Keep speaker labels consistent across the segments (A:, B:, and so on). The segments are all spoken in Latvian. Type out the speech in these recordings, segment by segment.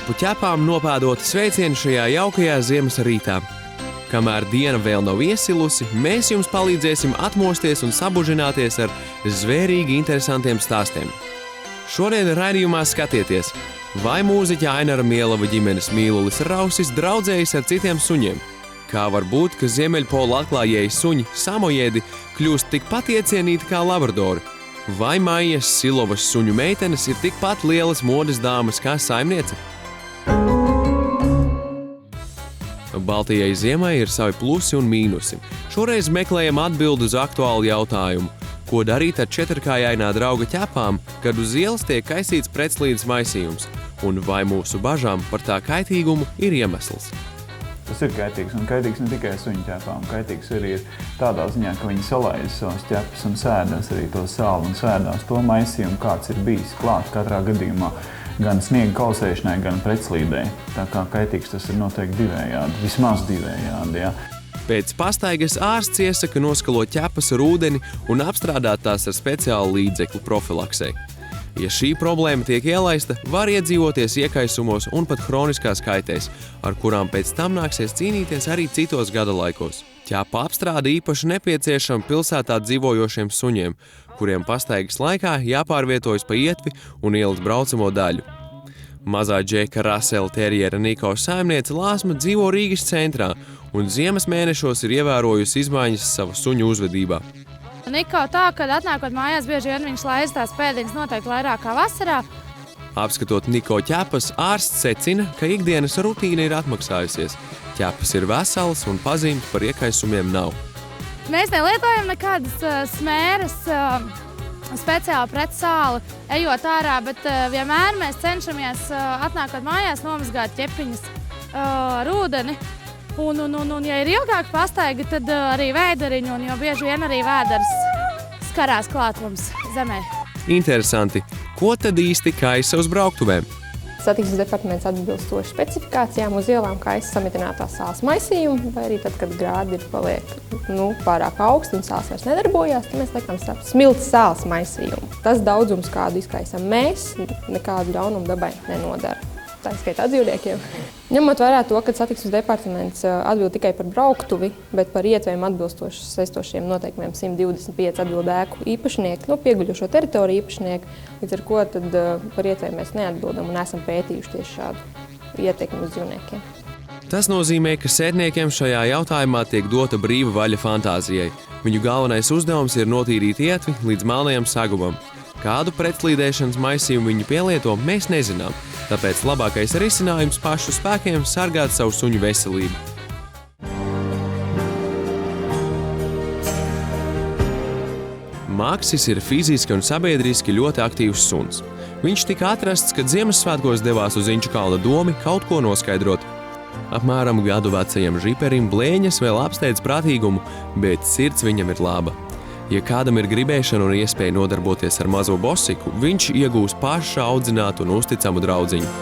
A: Ķepu ķepām nopādoti sveicieni šajā jaukajā ziemas rītā. Kamēr diena vēl nav iesilusi, mēs jums palīdzēsim atmosties un sabužināties ar zvērīgi interesantiem stāstiem. Šodien raidījumā skatieties, vai mūziķa Ainara Mielava ģimenes mīlulis Rausis draudzējas ar citiem suņiem. Kā var būt, ka Ziemeļpola atklājēji suņi samojēdi kļūst tikpat iecienīti kā labradori? Vai Maijas Silovas suņu meitenes ir tikpat lielas modes dāmas kā saimniece? Baltijai ziemai ir savi plusi un mīnusi. Šoreiz meklējam atbildi uz aktuālu jautājumu. Ko darīt ar četrkājainā drauga ķepām, kad uz ielas tiek kaisīts pretslīdes maisījums? Un vai mūsu bažām par tā kaitīgumu ir iemesls?
B: Tas ir kaitīgs, un kaitīgs ne tikai suņu ķepām. Kaitīgs arī ir tādā ziņā, ka viņi salaiz savas ķepas un sēdās arī to sāli un sēdās to maisījumu, kāds ir bijis klāt katrā gadījumā. Gan sniega kausēšanai, gan pretslīdei. Tā kā kaitīgs tas ir noteikti divējādi, vismaz divējādi, jā.
A: Pēc pastaigas ārsts iesaka noskalot ķepas ar ūdeni un apstrādāt tās ar speciālu līdzekli profilaksei. Ja šī problēma tiek ielaista, var iedzīvoties iekaisumos un pat hroniskās kaitēs, ar kurām pēc tam nāksies cīnīties arī citos gada laikos. Ķepa apstrāde īpaši nepieciešama pilsētā dzīvojošiem suņiem, kuriem pastaigas laikā jāpārvietojas pa ietvi un ielas braucamo daļu. Mazā Džeka Rasela terjera Niko saimniece Lāsma dzīvo Rīgas centrā un ziemas mēnešos ir ievērojusi izmaiņas sava suņu uzvedībā.
C: Niko tā, kad atnākot mājās, bieži vien viņš laiz tās pēdiņas noteikti vairāk kā vasarā.
A: Apskatot Niko ķepas, ārsts secina, ka ikdienas rutīna ir atmaksājusies. Ķepas ir veselas un pazīmes par iekaisumiem nav.
C: Mēs nelietojam nekādas smēras speciāli pret sāli, ejot ārā, bet vienmēr mēs cenšamies atnākot mājās nomazgāt ķepiņas ar ūdeni. Un ja ir ilgāka pastaiga, tad arī vēderiņu, un jo bieži vien arī vēders skarās klāt mums zemē.
A: Interesanti. Ko tad īsti kaisa uz brauktuvēm?
D: Satiksmes departaments atbilstoši specifikācijām uz ielām kaisa samitinātā sāls maisījumu, vai arī tad, kad grādi paliek pārāk augsti un sāls vairs nedarbojās, tad mēs liekam smilts sāls maisījumu. Tas daudzums, kādu izkaisam mēs, nekādu ļaunumu dabai nenodara. Tā skaitā dzīvniekiem. Ņemot vērā to, ka satiksmes departaments atbild tikai par brauktuvi, bet par ietvēm atbilstoši saistošiem noteikumiem 125 atbild ēku īpašnieki, pieguļošo teritoriju īpašnieki, līdz ar ko tad par ietvēm mēs neatbildam un esam pētījuši tieši šādu ietekmi uz dzīvniekiem.
A: Tas nozīmē, ka sētniekiem šajā jautājumā tiek dota brīva vaļa fantāzijai. Viņu galvenais uzdevums ir notīrīt ietvi līdz melnajam sagumam. Kādu pretslīdēšanas maisījumu viņi pielieto, mēs nezinām, tāpēc labākais risinājums pašu spēkiem sargāt savu suņu veselību. Maksis ir fiziski un sabiedriski ļoti aktīvs suns. Viņš tika atrasts, kad Ziemassvētkos devās uz Inču kalna domi kaut ko noskaidrot. Apmēram gadu vecajam žiperim blēņas vēl apsteidz prātīgumu, bet sirds viņam ir laba. Ja kādam ir gribēšana un iespēja nodarboties ar mazo bosiku, viņš iegūs paša audzinātu un uzticamu draudziņu.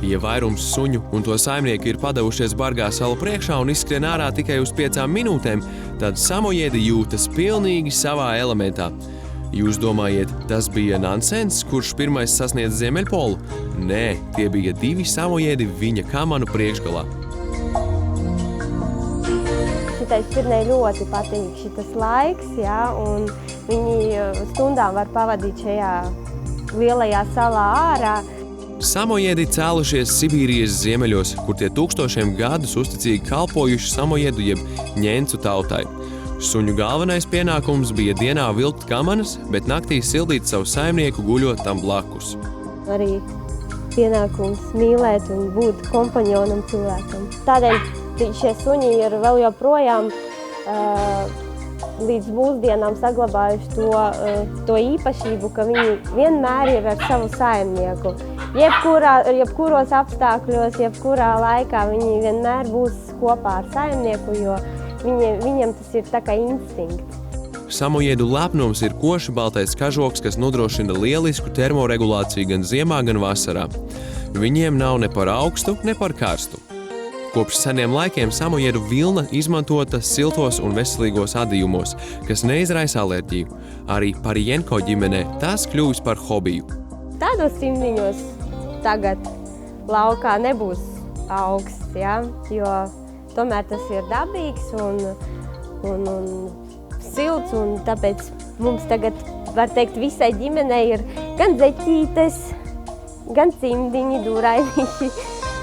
A: Ja vairums suņu un to saimnieki ir padavušies bargā salu priekšā un izskrien ārā tikai uz 5 minūtēm, tad samojēdi jūtas pilnīgi savā elementā. Jūs domājat, tas bija Nansens, kurš pirmais sasniedz Ziemeļpolu? Nē, tie bija 2 samojēdi viņa kamanu priekšgalā.
E: Šitai šķirnei ļoti patīk šitas laiks, un viņi stundām var pavadīt šajā lielajā salā ārā.
A: Samojēdi cēlušies Sibīrijas ziemeļos, kur tie tūkstošiem gadus uzticīgi kalpojuši samojēdu jeb ņencu tautai. Suņu galvenais pienākums bija dienā vilkt kamanas, bet naktī sildīt savu saimnieku guļot tam blakus.
E: Arī pienākums mīlēt un būt kompanionam cilvēkam. Tādēļ šie suņi ir vēl joprojām līdz mūsdienām saglabājuši to īpašību, ka viņi vienmēr ir ar savu saimnieku. Jebkuros apstākļos, jebkurā laikā viņi vienmēr būs kopā ar saimnieku, jo viņiem tas ir tā kā instinkts.
A: Samojedu lepnums ir koši baltais kažoks, kas nodrošina lielisku termoregulāciju gan ziemā, gan vasarā. Viņiem nav ne par augstu, ne par karstu. Kopš seniem laikiem samojedu vilna izmantota siltos un veselīgos adījumos, kas neizraisa alerģiju. Arī Parienko ģimenē tas kļuvis par hobiju.
E: Tādos cimdiņos tagad laukā nebūs augsts, ja? Jo tomēr tas ir dabīgs un silts, un tāpēc mums tagad, var teikt, visai ģimenei ir gan zeķītes, gan cimdiņi, dūrainīši,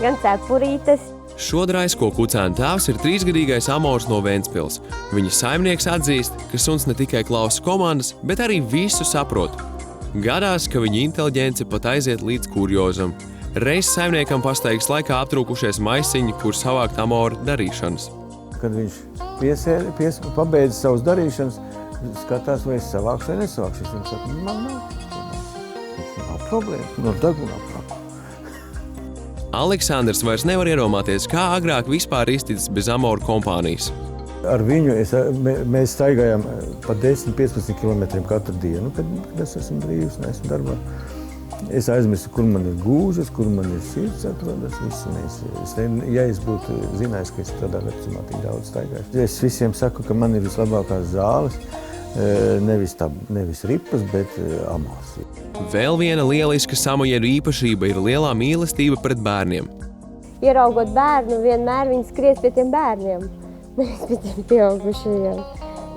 E: gan cepurītes.
A: Šodrais, ko kucēna tēvs, ir 3-gadīgais Amors no Ventspils. Viņa saimnieks atzīst, ka suns ne tikai klausa komandas, bet arī visu saprot. Gadās, ka viņa inteliģence pat aiziet līdz kuriozam. Reiz saimniekam pastaigas laikā aptrūkušies maisiņi, kur savākt Amora darīšanas.
F: Kad viņš pabeidz savus darīšanas, skatās, vai es savākšu vai nesavākšu. Viņš saka, man nav problēma, no deguna aprāk.
A: Aleksandrs vairs nevar iedomāties, kā agrāk vispār izticis bez Amora kompānijas.
F: Ar viņu mēs staigājām pa 10-15 kilometriem katru dienu, kad es esmu brīvs, neesmu darbā. Es aizmirstu, kur man ir gūžas, kur man ir sirds atrodas, visu. Ja es būtu zinājis, ka es tādā vecumā tik daudz staigāšu. Es visiem saku, ka man ir vislabākās zāles, nevis ripas, bet Amors.
A: Vēl viena lieliska samojedu īpašība ir lielā mīlestība pret bērniem.
E: Ieraugot bērnu, vienmēr viņi skries pie tiem bērniem, nevis pie tiem pieaugušajiem.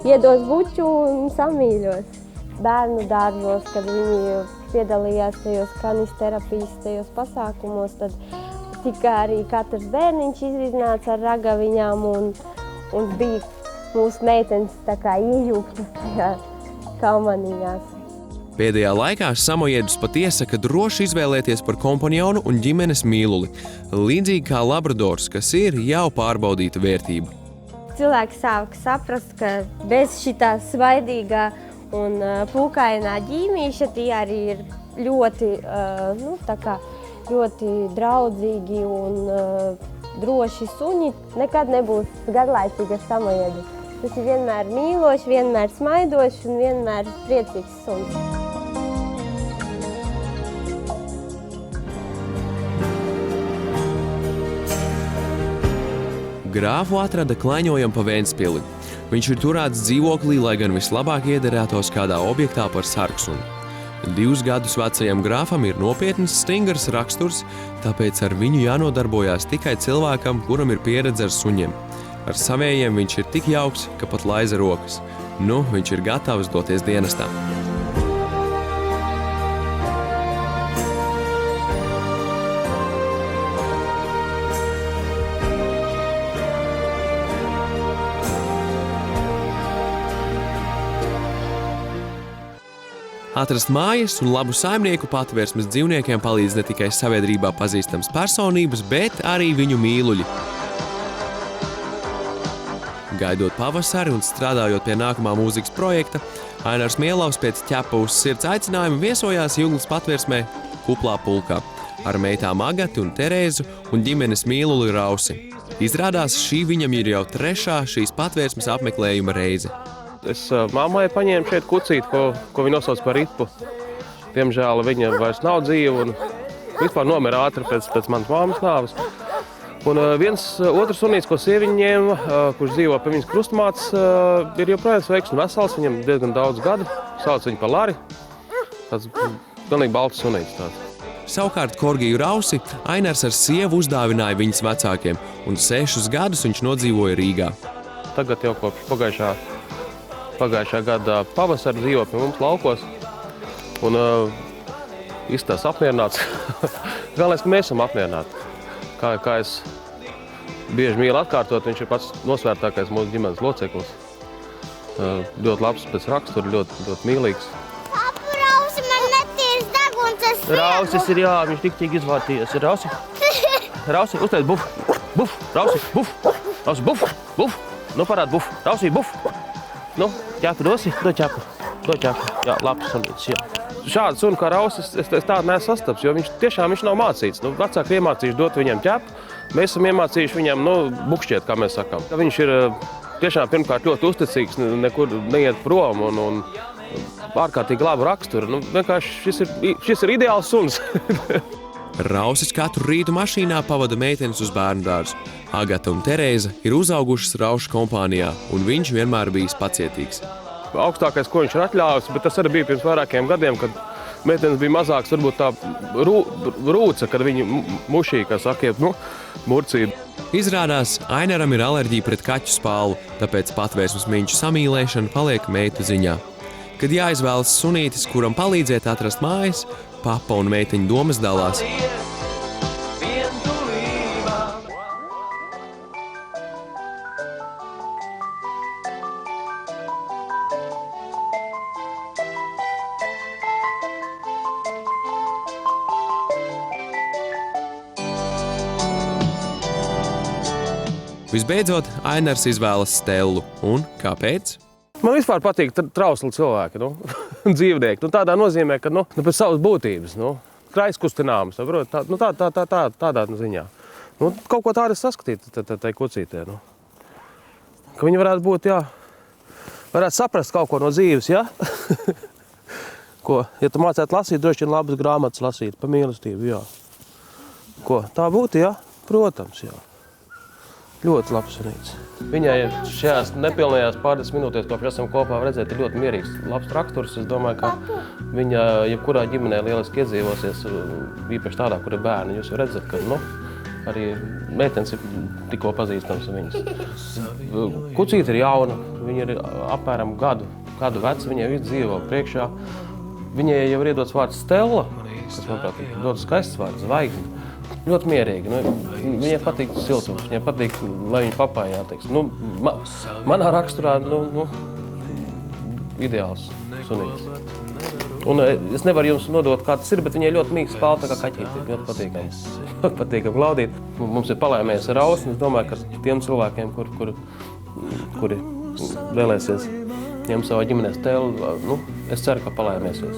E: Iedos buču un samīļos. Bērnu dārzos, kad viņi piedalījās tajos kanisterapijas, tajos pasākumos, tad tika arī katrs bērniņš izvizināts ar ragaviņām un bija mūsu meitenes tā kā iejūgtas tajā kalmaniņās.
A: Pēdējā laikā samojedus pat iesaka droši izvēlēties par kompanjonu un ģimenes mīluli, līdzīgi kā labradors, kas ir jau pārbaudīta vērtība.
E: Cilvēki sāk saprast, ka bez šitā svaidīgā un pūkainā ģīmīša tie arī ir ļoti, ļoti draudzīgi un droši suņi. Nekad nebūs garlaicīgi ar samojedu. Tas ir vienmēr mīlošs, vienmēr smaidošs un vienmēr priecīgs suns.
A: Grāfu atrada klaņojam pa Ventspili. Viņš ir turēts dzīvoklī, lai gan vislabāk iederētos kādā objektā par sargsuni. 2 gadus vecajam grāfam ir nopietns, stingrs raksturs, tāpēc ar viņu jānodarbojās tikai cilvēkam, kuram ir pieredze ar suņiem. Ar savējiem viņš ir tik jauks, ka pat laiza rokas. Viņš ir gatavs doties dienestā. Atrast mājas un labu saimnieku patvērsmes dzīvniekiem palīdz ne tikai sabiedrībā pazīstams personības, bet arī viņu mīluļi. Gaidot pavasari un strādājot pie nākamā mūzikas projekta, Ainars Mielavs pēc ķepa uz sirds aicinājuma viesojās Juglas patvērsmē Kuplā pulkā ar meitām Agati un Terēzu un ģimenes mīluli Rausi. Izrādās, šī viņam ir jau 3. šīs patvērsmes apmeklējuma reize.
G: Es mammai paņēmu šeit kucīti, ko viņa nosauc par ripu. Diemžēl viņa vairs nav dzīva un vispār nomira ātri pēc manas māmas nāves. Un otrs sunīts, ko sieviņa ņēma, kurš dzīvo pie viņas krustmātes, ir joprojām sveiks un vesels, viņam diezgan daudz gadu. Sauc viņu par Lari. Tāds pilnīgi balts sunīts tāds.
A: Savukārt Korgiju Rausi Ainars ar sievu uzdāvināja viņas vecākiem, un 6 gadus viņš nodzīvoja Rīgā.
G: Tagad jau kopš pagājušā gada pavasara dzīvo pie mums laukos un izstās apmierināts. Galvenais, ka mēs esam apmierināti. Kā es bieži mīlu atkārtot, viņš ir pats nosvērtākais mūsu ģimenes loceklis. Ļoti labs pēc rakstura, ļoti mīlīgs.
H: Papa, Rausi, man netīrs deguns, es
G: Rausis ir, jā, viņš tik izvārtījies. Rausi, uzteic buf, buf, Rausi, buf, Rausi, buf, buf. Parād buf, Rausi, buf. Ķepu dosi? Do ķepu. Jā, labs sunīts, jā. Šādu sunu kā Rausis, es tādu neesmu sastaps, jo viņš nav mācīts. Vecāki iemācījuši dot viņam ķepu, mēs esam iemācījuši viņam, bukšķiet, kā mēs sakām. Viņš ir tiešām pirmkārt ļoti uzticīgs, nekur neiet prom un ārkārtīgi labu raksturu. Nu, vienkārši šis ir ideāls suns.
A: Rausis katru rītu mašīnā pavada meitenes uz bērnu dārzu. Agata un Terēza ir uzaugušas Rauša kompānijā, un viņš vienmēr bijis pacietīgs.
G: Augstākais, ko viņš ir atļāvis, bet tas arī bija pirms vairākiem gadiem, kad meitenes bija mazāks, varbūt tā rūca, kad viņi mušīja, kā saka, murcība.
A: Izrādās, Ainaram ir alerģija pret kaķu spālu, tāpēc patvērsmes miņšu samīlēšana paliek meitu ziņā. Kad jāizvēlas sunītis, kuram palīdzēt atrast mājas, papa un meitiņu domas dalās. Visbeidzot, Ainars izvēlas Stellu. Un kāpēc?
G: Man vispār patīk trausli cilvēki, dzīvnieki. Tādā nozīmē, ka pēc savas būtības, kraiskustināmas, tādā ziņā. Kaut ko tādu saskatīt tai kucītē. Ka viņi varētu būt, varētu saprast kaut ko no dzīves, Ko, ja tu mācētu lasīt, droši vien labas grāmatas lasīt, pa mīlestību, Ko, tā būtu, protams, Ļoti labs sunīts. Viņai šajās nepilnējās pāris minūtēs, kopš esam kopā redzēt, ir ļoti mierīgs, labs raksturs. Es domāju, ka viņa jebkurā ģimenē lieliski iedzīvosies, īpaši tādā, kur ir bērni. Jūs jau redzat, ka arī meitenes ir tikko pazīstams viņas. Kucīte ir jauna, viņa ir apmēram gadu veca, viņai viss dzīvo priekšā. Viņai jau ir iedots vārds Stella, kas, manuprāt, ir ļoti skaists vārds, zvaigzne. Ļoti mierīgi. Viņai patīk siltums, viņai patīk, lai viņa papājā, manā raksturā, ideāls sunītis. Un es nevaru jums nodot, kā tas ir, bet viņai ļoti mīgs spēle, tā kā kaķīti. Ļoti patīkams. Ļoti patīkam glaudīt. Mums ir palēmējies ar ausi, un es domāju, ka tiem cilvēkiem, kuri vēlēsies ņemt savā ģimenē Stelu, es ceru, ka palēmēsies.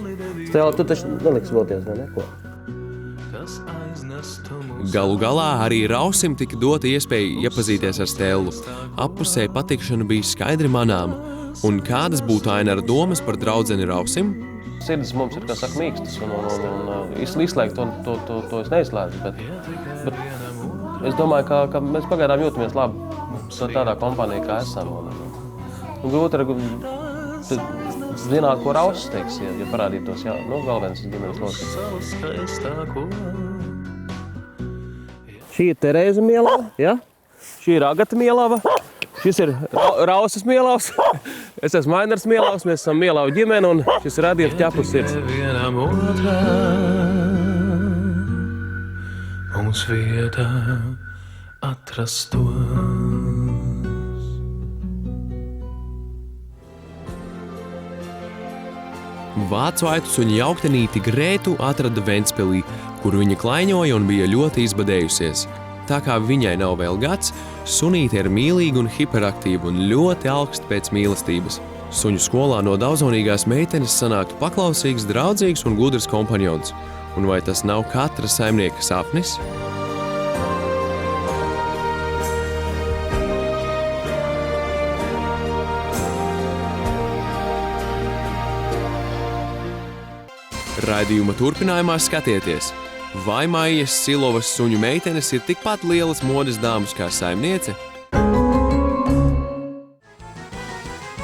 G: Stela, tu taču neliksi vilties, vai neko?
A: Galu galā arī Rausim tika dota iespēja iepazīties ar Stellu. Appusēji patikšana bija skaidri manāma. Un kādas būtu Ainara domas par draudzeni Rausim?
G: Sirds mums ir, kā saka, mīkstas, un izslēgt to es neizslēdzu, bet es domāju, ka mēs pagaidām jūtamies labi tādā kompānijā, kā esam. Grūti ir zināt, ko Rausis teiks, ja parādītos, galvenais ģimenes loceklis. Šī ir Terēza Mielava, šī ir Agata Mielava, šis ir Rausas Mielavs, es esmu Ainars Mielavs, mēs esam Mielavu ģimene un šis ir radījums ķepu sirds. Mums vietā atrastos.
A: Vācu aitu suņa jauktenīti Grētu atrada Ventspilī, kur viņa klaiņoja un bija ļoti izbadējusies. Tā kā viņai nav vēl gads, sunīte ir mīlīga un hiperaktīva un ļoti augsta pēc mīlestības. Suņu skolā no daudzonīgās meitenes sanāktu paklausīgs, draudzīgs un gudrs kompanjons. Un vai tas nav katra saimnieka sapnis? Raidījuma turpinājumā skatieties, vai Maijas Silovas suņu meitenes ir tikpat lielas modes dāmas kā saimniece?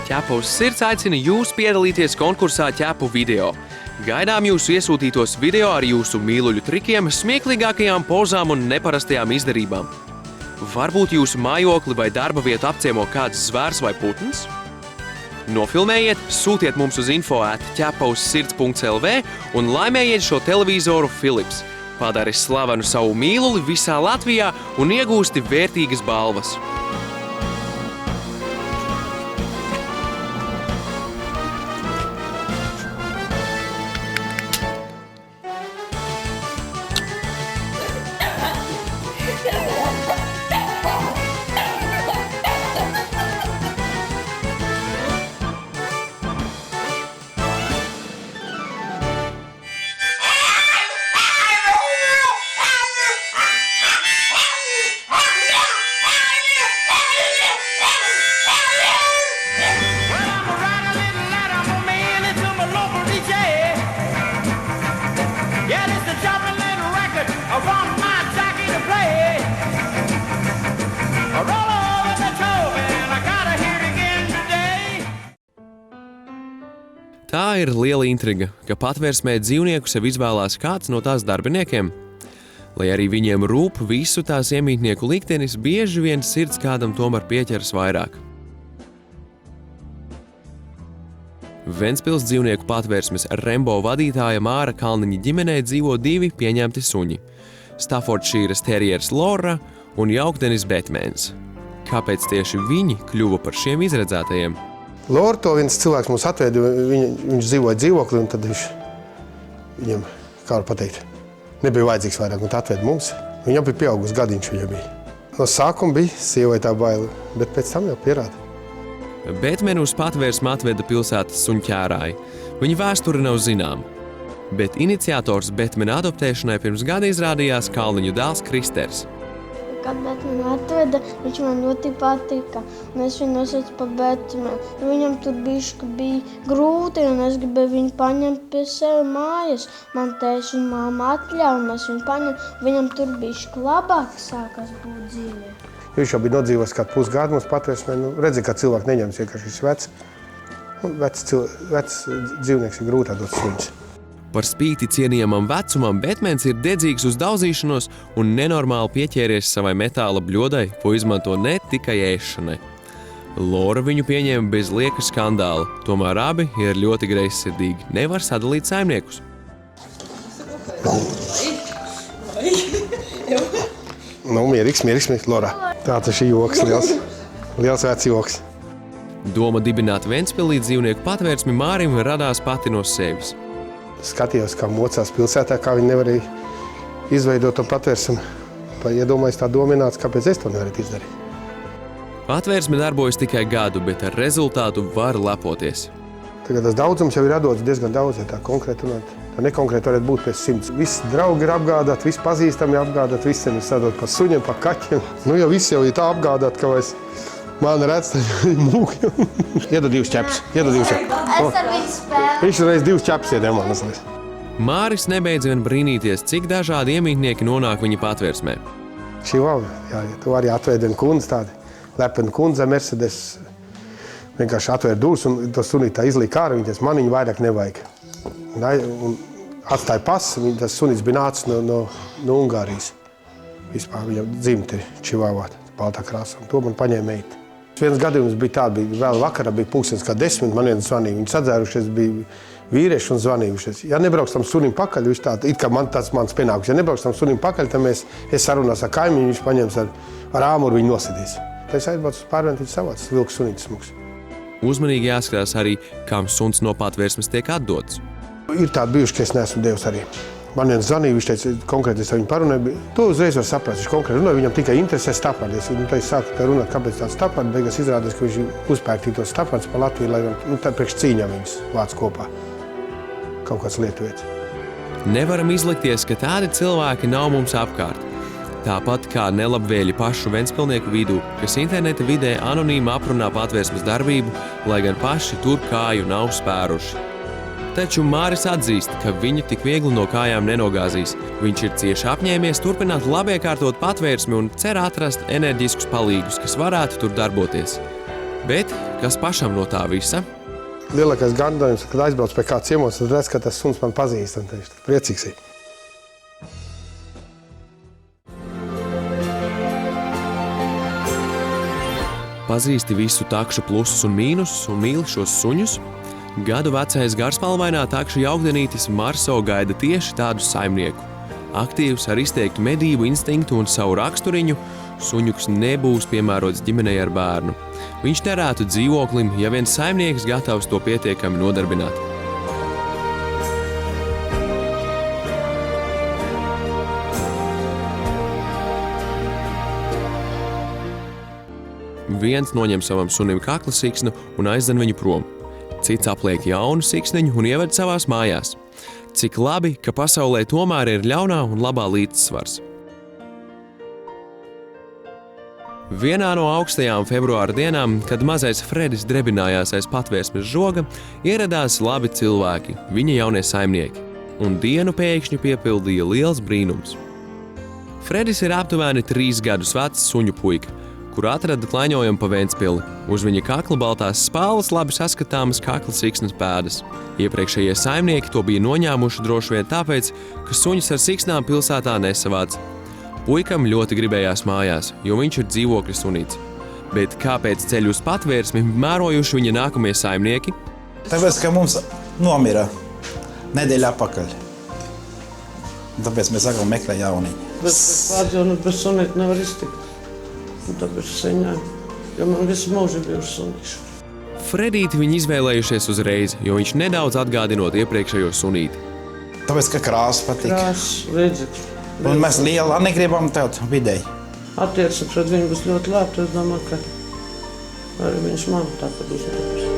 A: Ķepa uz sirds aicina jūs piedalīties konkursā Ķepu video. Gaidām jūsu iesūtītos video ar jūsu mīluļu trikiem, smieklīgākajām pozām un neparastajām izdarībām. Varbūt jūsu mājokli vai darba vietu apciemo kāds zvērs vai putns? Nofilmējiet, sūtiet mums uz info@ķepauzsirds.lv un laimējiet šo televizoru Philips. Padari slavenu savu mīluli visā Latvijā un iegūsti vērtīgas balvas. Tā ir liela intriga, ka patvērsmē dzīvnieku sev izvēlās kāds no tās darbiniekiem. Lai arī viņiem rūp visu tās iemītnieku liktenis, bieži vien sirds kādam tomēr pieķeras vairāk. Ventspils dzīvnieku patvērsmes Rembo vadītāja Māra Kalniņa ģimenē dzīvo 2 pieņemti suņi – Staffordshires terieris Lora un jauktenis Batmans. Kāpēc tieši viņi kļuva par šiem izredzētajiem?
I: Lora to viens cilvēks mums atveda, viņš dzīvoja dzīvoklī, un tad viņam, kā var pateikt, nebija vajadzīgs vairāk, un tā atveda mums. Viņam bija pieaugus gadiņš, viņam bija. No sākuma bija sievai tā baila, bet pēc tam jau pierāda.
A: Batmanu uz patvērsmi atveda pilsētas suņķērāji. Viņa vēsture nav zināma. Bet iniciators Batmana adoptēšanai pirms gada izrādījās Kalniņu dēls Kristers.
H: Kad Batmanu atveda, viņš man ļoti patika, un es viņu nosaucu par Batmanu. Viņam tur bija grūti, un es gribēju viņu paņemt pie sevi mājas. Man tēvs un māma atļauj, un es viņu paņemu. Viņam tur bija labāk sākās būt dzīvē.
I: Viņš jau bija nodzīvojis kādu pusgadu mums patvērsmē. Redzi, ka cilvēki neņems vienkārši šis vecs. Vecs dzīvnieks ir grūti atdot suņus.
A: Par spīti cienījamam vecumam Batmans ir dedzīgs uz daudzīšanos un nenormāli pieķēries savai metāla bļodai, ko izmanto ne tikai ēšanai. Lora viņu pieņēma bez lieka skandāla, tomēr abi ir ļoti greizsirdīgi, nevar sadalīt saimniekus.
I: Mierīgs, Lora. Tā tas ir joks, liels vecs joks.
A: Doma dibināt Ventspilī dzīvnieku patvērsmi Mārim radās pati no sevis.
I: Skatījos, kā mocās pilsētā, kā viņi nevarēja izveidot to patvērsmi. Iedomājos tā domināts, kāpēc es to nevarētu izdarīt.
A: Patvērsme darbojas tikai gadu, bet ar rezultātu var lepoties.
I: Tagad tas daudzums jau ir radots diezgan daudz, ja tā konkrēti runāt. Tā nekonkrēti varētu būt pēc 100. Visi draugi ir apgādāti, visi pazīstami apgādāti, visiem ir sadot par suņiem, par kaķiem. Jau visi jau ir tā apgādāti, ka vairs mani redz, tad mūki. Iedod 2 ķepus.
H: Es ar viņu spēlu.
I: Viņš reiz 2 ķepus iedod manas.
A: Māris nebeidz vien brīnīties, cik dažādi iemītnieki nonāk viņa patvērsmē.
I: Šī jā, tu arī atvēd vienu kundzi tādi. Lepena kundze, Mercedes. Vienkārši atvēr durvis un to sunīt tā izlīja ārā, viņas maniņu vairāk nevajag. Un atstāja pasu, tas sunīts bija nācis no Ungārijas. Vispār viņam dzimti ir čivāvā, baltā krāsā, un to man paņēma meita. Viens gadījums bija tāda, vēl vakarā bija 10:10, man viens zvanīja, viņi sadzērušies, bija vīrieši un zvanījušies. Ja nebrauks tam sunim pakaļ, viņš tāda, it kā tas mans pienākums, ja nebrauks tam sunim pakaļ, tad es sarunās ar kaimiņu, viņš paņems ar āmuru, viņu nosidīs. Tad es aizbraucu uz pārvienu, viņš savāc, vilks sunītis smuks.
A: Uzmanīgi jāskatās arī, kam suns no patvērsmes tiek atdots.
I: Ir tādi bijuši, ka es neesmu devis arī. Man viens zvanīja, viņš teica, konkrēti es ar viņu parunāju. To uzreiz var saprast, viņš konkrēti runāja, viņam tikai interesē stapārdies. Tad es sāku runāt, kāpēc tāds stapārdi, beigās izrādās, ka viņš uzpērk tos stapārdus pa Latviju, lai tā priekš cīņā viņus vāc kopā. Kaut kāds lietuvietis.
A: Nevaram izlikties, ka tādi cilvēki nav mums apkārt. Tāpat kā nelabvēļi pašu ventspilnieku vidū, kas interneta vidē anonīmi aprunā patvērsmes darbību, lai gan paši tur kāju nav spēruši. Taču Māris atzīst, ka viņu tik viegli no kājām nenogāzīs. Viņš ir cieši apņēmies turpināt labiekārtot patvērsmi un cer atrast enerģiskus palīgus, kas varētu tur darboties. Bet kas pašam no tā visa?
I: Lielākais gandājums, kad aizbrauc pie kāds ciemos, tad redz, ka tas suns man pazīst, un viņš priecīgs ir.
A: Pazīsti visu takšu plusus un mīnusus un mīli šos suņus? Gadu vecais garspalvainā takšu jaukdenītis Marso gaida tieši tādu saimnieku. Aktīvs ar izteiktu medību instinktu un savu raksturiņu, suņuks nebūs piemērots ģimenei ar bērnu. Viņš nerētu dzīvoklim, ja viens saimnieks gatavs to pietiekami nodarbināt. Viens noņem savam sunim kakla siksnu un aizdzen viņu prom. Cits apliek jaunu siksniņu un ieved savās mājās. Cik labi, ka pasaulē tomēr ir ļaunā un labā līdzsvars. Vienā no augstajām februāra dienām, kad mazais Fredis drebinājās aiz patvērsmes žoga, ieradās labi cilvēki, viņa jaunie saimnieki, un dienu pēkšņi piepildīja liels brīnums. Fredis ir aptuveni 3 gadus vecs suņu puika, kur atrada klaņojumu pa Ventspili. Uz viņa kakla baltās spāles labi saskatāmas kakla siksnas pēdas. Iepriekšējie saimnieki to bija noņēmuši droši vien tāpēc, ka suņus ar siksnām pilsētā nesavāc. Puikam ļoti gribējās mājās, jo viņš ir dzīvokļa sunīts. Bet kāpēc ceļu uz Patvērsmi mērojuši viņa nākamie saimnieki?
J: Tāpēc, ka mums nomira nedēļa apakaļ. Tāpēc mēs atkal meklējam jauniņu.
K: Bet pārdzīvot bez sunīti nevar iztikt. Un tāpēc es viņāju, jo man visu mūžu bijuši sunīši.
A: Fredīti viņi izvēlējušies uzreiz, jo viņš nedaudz atgādinot iepriekšējo sunīti.
J: Tāpēc, ka krāsa patīk.
K: Krāsa, redzēt.
J: Un mēs liela negribam tādu vidēji.
K: Attieksme pret viņu būs ļoti lēta. Es domāju, ka arī viņš man tāpat uzņems.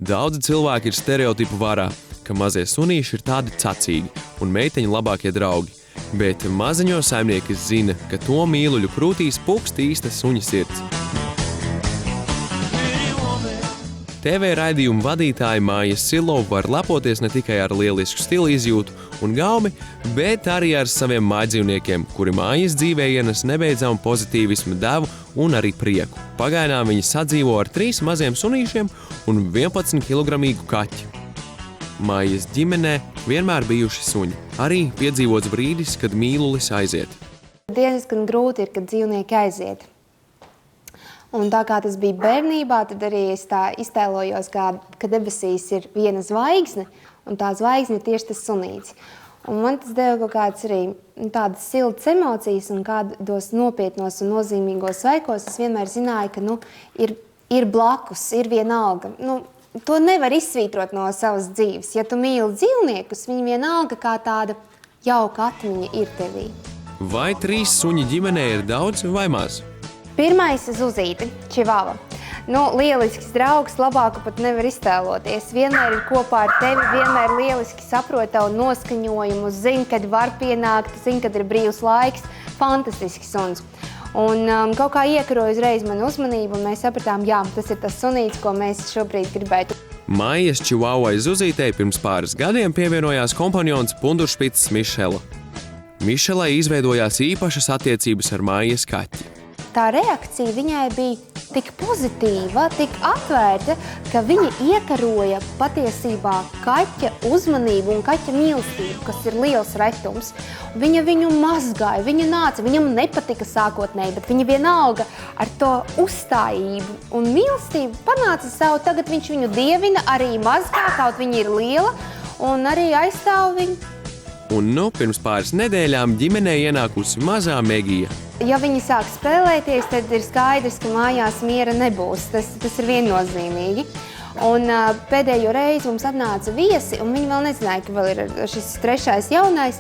A: Daudzi cilvēki ir stereotipu varā, ka mazie sunīši ir tādi cacīgi un meiteņu labākie draugi, bet maziņo saimnieki zina, ka to mīluļu krūtīs pukst īsta suņa sirds. TV raidījuma vadītāja Māja Silova var lepoties ne tikai ar lielisku stila izjūtu un gaumi, bet arī ar saviem mājdzīvniekiem, kuri Mājas dzīvē ienes nebeidzamu pozitīvismu devu un arī prieku. Pagaidām viņi sadzīvo ar 3 maziem sunīšiem un 11 kilogramīgu kaķi. Mājas ģimenē vienmēr bijuši suņi. Arī piedzīvots brīdis, kad mīlulis aiziet.
L: Diezgan grūti ir, kad dzīvnieki aiziet. Un tā kā tas bija bērnībā, tad arī es tā iztēlojos, ka debesīs ir viena zvaigzne, un tā zvaigzne ir tieši tas sunīts. Un man tas deva kaut kādas arī tādas siltas emocijas, un kādos nopietnos un nozīmīgos veikos es vienmēr zināju, ka ir blakus, ir vienalga. To nevar izsvītrot no savas dzīves. Ja tu mīli dzīvniekus, viņi vienalga kā tāda jauka atmiņa ir tevī.
A: Vai 3 suņi ģimenē ir daudz vai maz?
L: Pirmais Zuzīte, Čivava. Lielisks draugs, labāku pat nevar iztēloties. Vienmēr ir kopā ar tevi, vienmēr lieliski saprot tavu noskaņojumu, zina, kad var pienākt, zina, kad ir brīvs laiks. Fantastisks suns. Un kaut kā iekaroja uzreiz manu uzmanību, un mēs sapratām, jā, tas ir tas sunīts, ko mēs šobrīd gribētu.
A: Mājas Čivavai Zuzītei pirms pāris gadiem pievienojās kompanjons Punduršpicas Mišela. Mišelai izveidojās īpašas attiecības ar Mājas kaķi.
L: Tā reakcija viņai bija tik pozitīva, tik atvērta, ka viņa iekaroja patiesībā kaķa uzmanību un kaķa mīlestību, kas ir liels retums. Viņa viņu mazgāja, viņa nāca, viņam nepatika sākotnēji, bet viņa vienalga ar to uzstājību un mīlestību panāca savu. Tagad viņš viņu dievina, arī mazgā, kaut viņa ir liela un arī aizstāv viņu.
A: Un pirms pāris nedēļām ģimenē ienākusi mazā Megija.
L: Ja viņi sāk spēlēties, tad ir skaidrs, ka mājās miera nebūs. Tas ir viennozīmīgi. Un pēdējo reizi mums atnāca viesi, un viņi vēl nezināja, ka vēl ir šis 3. jaunais.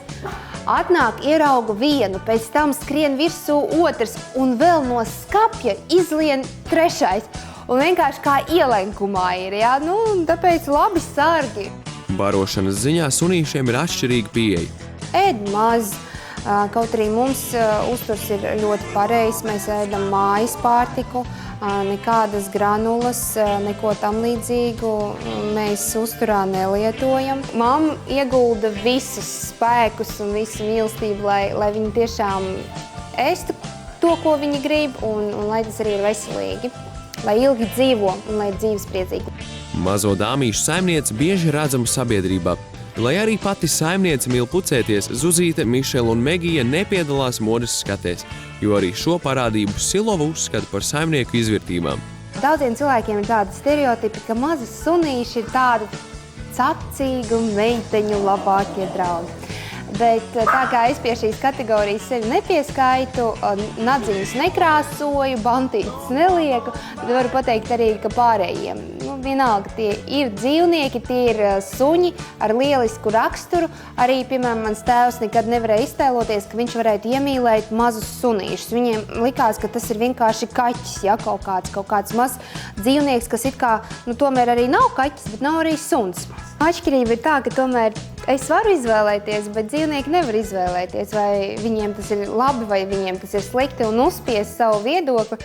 L: Atnāk, ierauga vienu, pēc tam skrien virsū otrs, un vēl no skapja izlien 3. Un vienkārši kā ielenkumā ir, jā? Tāpēc labi sargi.
A: Barošanas ziņā sunīšiem ir atšķirīga pieeja.
L: Ēd maz. Kaut arī mums uzturs ir ļoti pareizs, mēs ēdam mājas pārtiku, nekādas granulas, neko tam līdzīgu mēs uzturā nelietojam. Mamma iegulda visus spēkus un visu mīlestību, lai viņi tiešām ēstu to, ko viņi grib, un lai tas arī ir veselīgi, lai ilgi dzīvo un lai ir dzīves priecīgi.
A: Mazo dāmīšu saimniece bieži redzama sabiedrībā. Lai arī pati saimniece mīl pucēties, Zuzīte, Mišela un Megija nepiedalās modes skatēs, jo arī šo parādību Silova uzskata par saimnieku izvirtībām.
L: Daudziem cilvēkiem ir tādi stereotipi, ka mazi sunīši ir tādi cacīgu meiteņu labākie draugi. Bet tā kā es pie šīs kategorijas sevi nepieskaitu, nadziņus nekrāsoju, bantītes nelieku, tad varu pateikt arī, ka pārējiem vienalga, tie ir dzīvnieki, tie ir suņi ar lielisku raksturu. Arī, piemēram, mans tēvs nekad nevarēja iztēloties, ka viņš varētu iemīlēt mazus sunīšus. Viņiem likās, ka tas ir vienkārši kaķis, ja, kaut kāds mazs dzīvnieks, kas it kā, tomēr arī nav kaķis, bet nav arī suns. Atšķirība ir tā, ka tomēr es varu izvēlēties, bet dzīvnieki nevar izvēlēties, vai viņiem tas ir labi, vai viņiem tas ir slikti un uzspiest savu viedokli.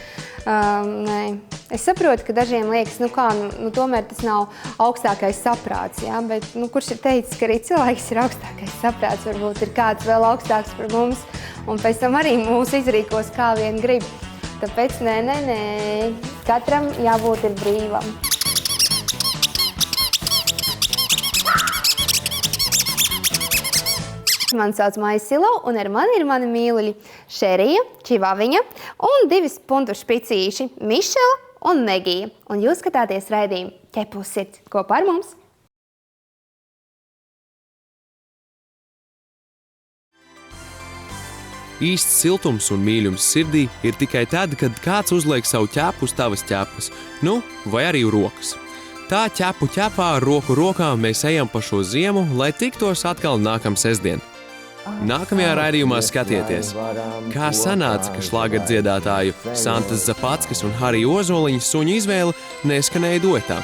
L: Nē. Es saprotu, ka dažiem liekas, tomēr tas nav augstākais saprāts, ja? Bet kurš ir teicis, ka arī cilvēks ir augstākais saprāts, varbūt ir kāds vēl augstāks par mums, un pēc tam arī mūs izrīkos kā vien grib. Tāpēc nē, katram jābūt ir brīvam. Mani sauc Maija Silo, un ar mani ir mani mīluļi Šerija, Čivaviņa un 2 puntu špicīši Mišela un Megija. Un jūs skatāties raidījumu Ķepu uz sirds kopā ar mums.
A: Īsts siltums un mīļums sirdī ir tikai tad, kad kāds uzliek savu ķepu uz tavas ķepas, vai arī rokas. Tā ķepu ķepā ar roku rokā mēs ejam pa šo ziemu, lai tiktos atkal nākam sestdien. Nākamajā raidījumā skatieties, kā sanāca, ka šlāgerdziedātāju Santas Zapackes un Harija Ozoliņa suņu izvēle neskanēja duetā.